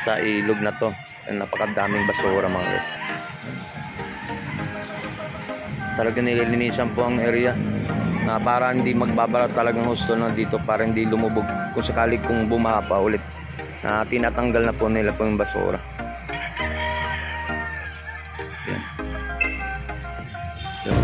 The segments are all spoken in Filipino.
sa ilog na to. Napakadaming basura mga guys. Talaga nililinisan po ang area na para hindi magbabara talagang husto na dito, para hindi lumubog kung sakali kung bumaha pa ulit. Tinatanggal na po nila po yung basura. Yan. Yan.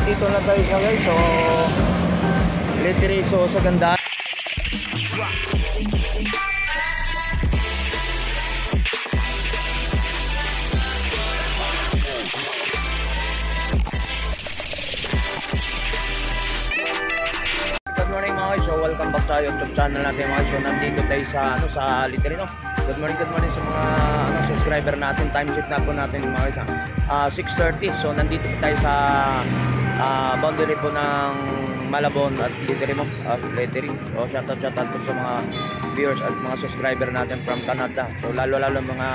Dito na tayo sa guys, so literaso sa ganda. Good morning mga guys, so welcome back sa YouTube channel natin mga guys. So nandito tayo sa sa Literino. Good morning sa mga subscriber natin. Time check na po natin mga guys, 6:30. So nandito po tayo sa boundary po ng Malabon at Literino, Literino. So shoutout po sa mga viewers at mga subscriber natin from Canada. So lalo mga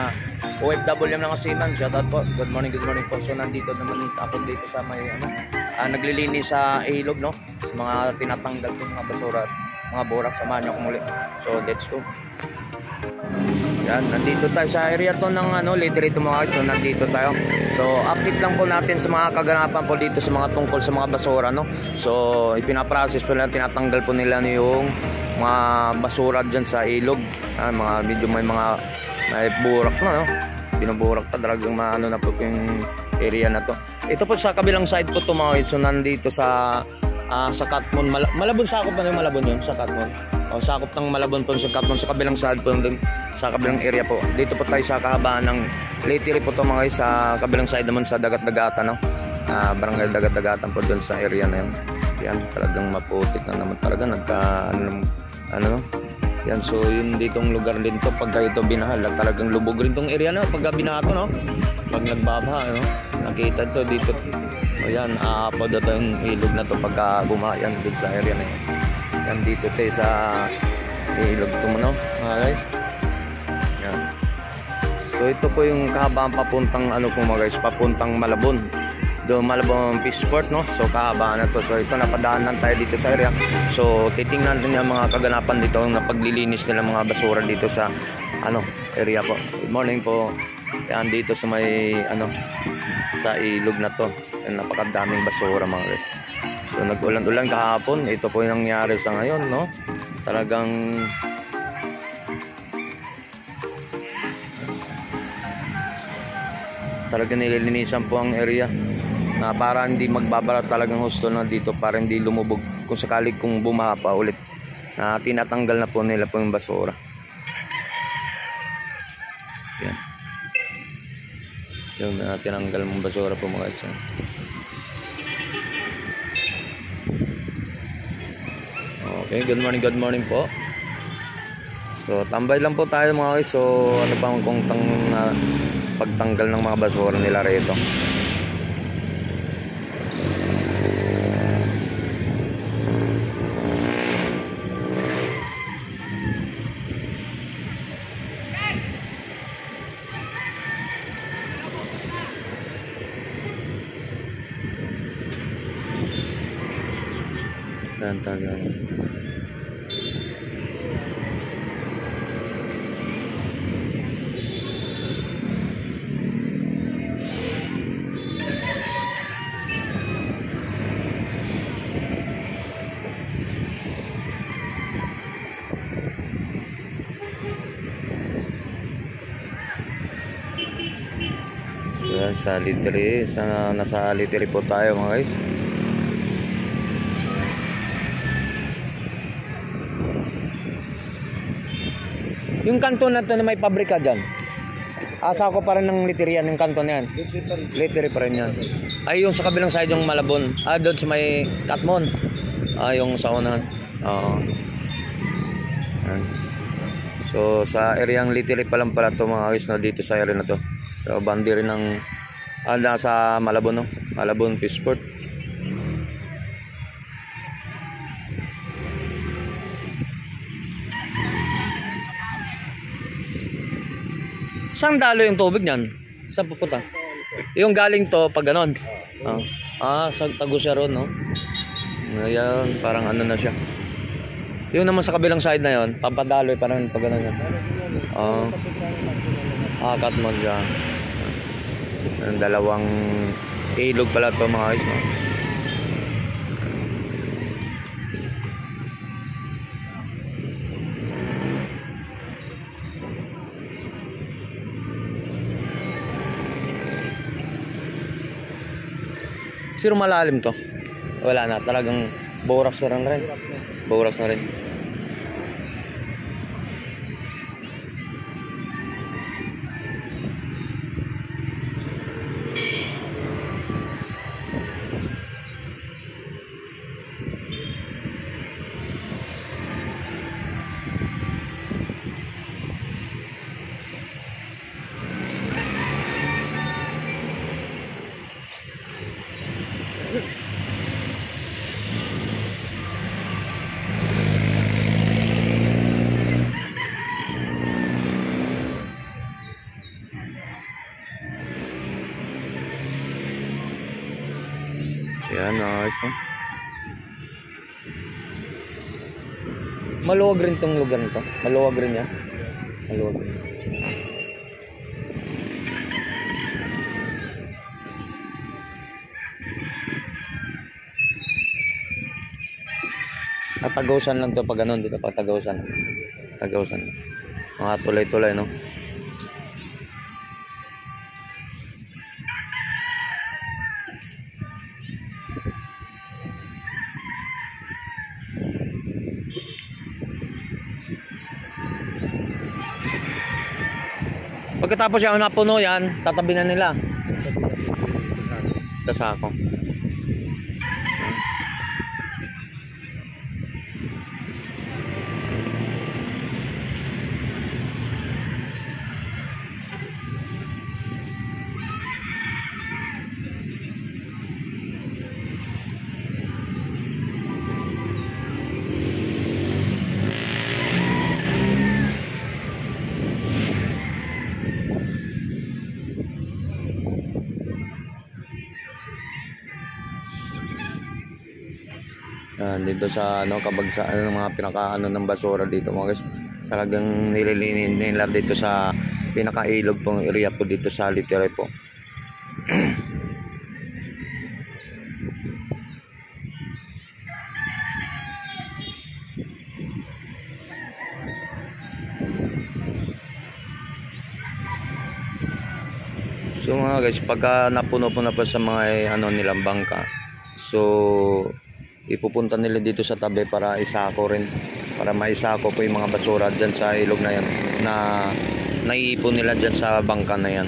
OFW mga seaman, shoutout po. Good morning po. So nandito naman ako dito sa may naglilinis sa ilog, no, sa mga tinatanggal ko mga basura at mga burak. Samahan niyo ako muli. So let's go. Yan, nandito tayo sa area to ng Literino mga guys. So nandito tayo. So update lang po natin sa mga kaganapan po dito sa mga tungkol sa mga basura, no. So ipinaprocess po nila, tinatanggal po nila yung mga basura diyan sa ilog. Mga medyo may burak na, no. Binuburak pa talagang na po yung area na to. Ito po sa kabilang side po to mga guys. So nandito sa Katmon, Malabon, sakop na yung Malabon yun sa Katmon. O sakop ng Malabon po sa Katmon, sa kabilang side po dun, sa kabilang area po. Dito po tayo sa kahabaan ng Literino po to mga guys, sa kabilang side naman sa Dagat-Dagatan, no. Barangay Dagat-Dagatan po dun sa area na yun. Yan, talagang maputik na naman talaga, yan. So yun ditong lugar din to, pagka ito binaha, talagang lubog rin tong area na pagka binaha to, no. Pag nagbabaha, no, nakita to dito. O yan, aapaw na to yung ilog na to pagka bumaha yan dun sa area na yun. Yan dito tayo sa ilog to, no, mga guys. Yan. So ito po yung kahabaan papuntang po mga guys, papuntang Malabon. Do Malabon Peaceport, no. So kahabaan na to. So ito, napadaanan tayo dito sa area. So titingnan din yung mga kaganapan dito na paglilinis nila mga basura dito sa area po. Good morning po. Yan dito sa may sa ilog na to. Yan, napakadaming basura mga guys. So nag-ulan-ulan kahapon. Ito po yung nangyari sa ngayon, no. Talagang nililinisan po ang area na para hindi magbabara talagang husto na dito, para hindi lumubog kung sakali kung bumaha pa ulit. Tinatanggal na po nila po yung basura. Yan. Yung tinanggal mong basura po mga guys. Okay, good morning po. So tambay lang po tayo mga guys. So ano bang kung pagtanggal ng mga basura nila rito. Tagal. Sa Literino, nasa Literino po tayo mga guys. Yung kanto na to na may pabrika dyan, asa ko pa rin ng Literino yung kanto na yan. Literino pa rin yan. Ay yung sa kabilang side yung Malabon, doon sa may Katmon, yung sa unahan. So sa area ng Literino pa lang pala to mga guys, na dito sa area na to. So boundary ng Nasa Malabon, no? Malabon Fishport. Saan dalo yung tubig niyan? Saan pupunta? Yung galing to pag ganon. Sa Tagusya ron, no? Ayan, parang ano na siya. Yung naman sa kabilang side na yon, papadaloy parang pag ganon yan. Katmon siya. Ang dalawang ilog pala ito mga guys, no? Siro malalim to? Wala na, talagang borax na rin. Borax na rin. Yan, nice, no? Maluwag rin tong lugar nito. Maluwag rin yan. Maluwag rin. At Tagausan lang to pag ganun dito, pag Tagausan. Tagausan. Mga tulay-tulay, no? Pagkatapos yung napuno yan, tatabi na nila sa sako. Dito sa kabagsaan ng mga pinakaano ng basura dito mga guys, talagang nililinin nila dito sa pinakailog pong area po dito sa Leyte po. So mga guys, pagka napuno po na po sa mga nilang bangka, so ipupunta nila dito sa tabi para isako rin, para maisako po yung mga basura dyan sa ilog na yan na naiipon nila dyan sa bangka na yan.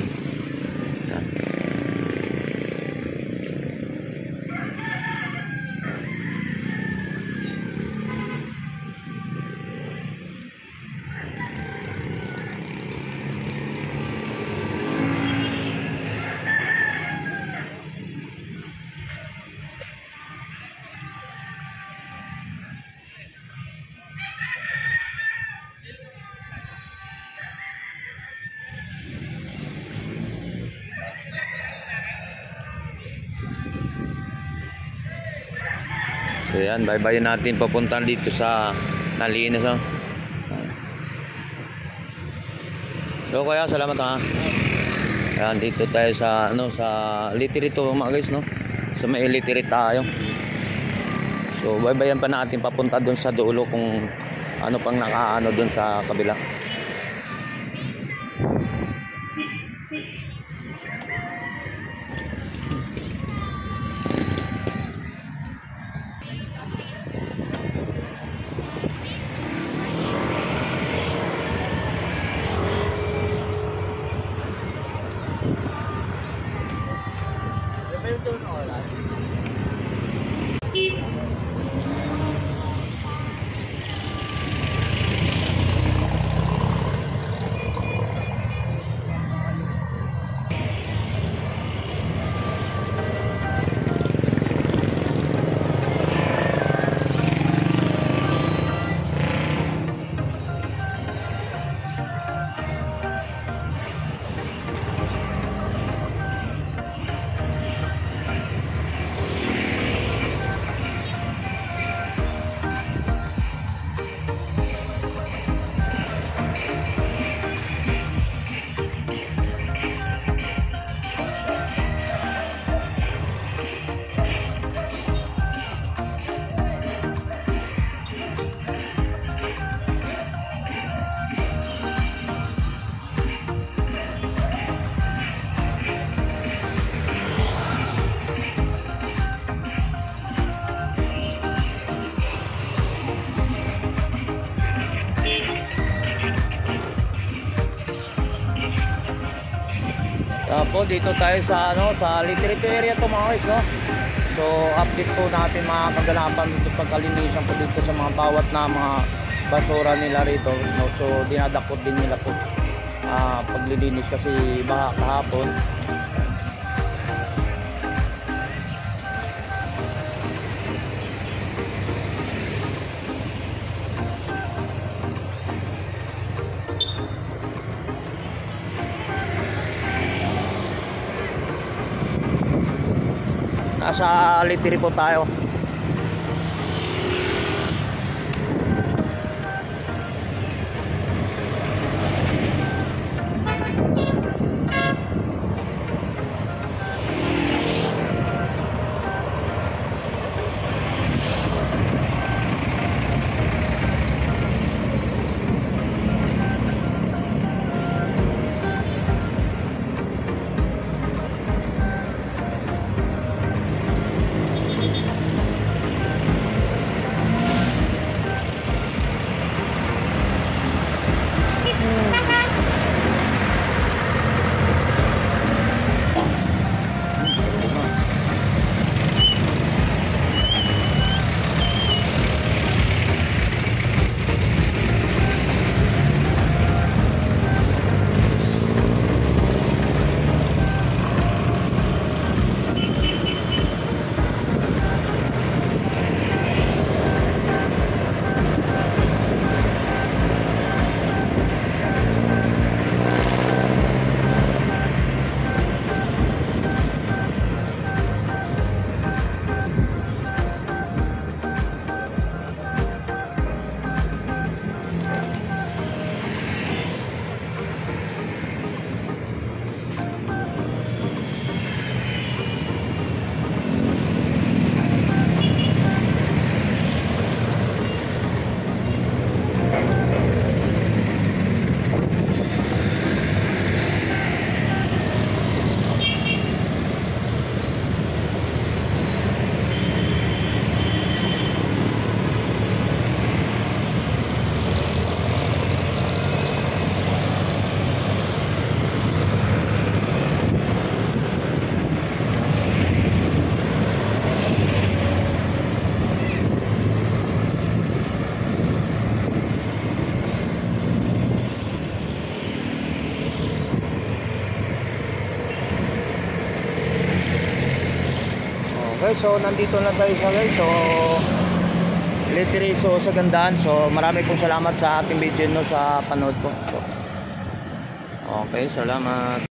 So yan, bye-bye natin papunta dito sa Nalinas. So kaya salamat ha. Yan, dito tayo sa sa Leyte rito mga guys, no? Sa may Leyte tayo. So bye-bye pa natin papunta doon sa dulo kung ano pang nakaano doon sa kabila. po, dito tayo sa sa Litrito area to mga guys, no. So update po natin mga kaganapan dito pagkalinisan po dito sa mga bawat na mga basura nila rito, no. So dinadakot din nila po paglilinis kasi baha kahapon. Nasa Litiri po tayo. Okay, so nandito na tayo sa guys. So Litiri, so sa gandaan. So marami pong salamat sa ating video no, sa panood po. So, okay, salamat.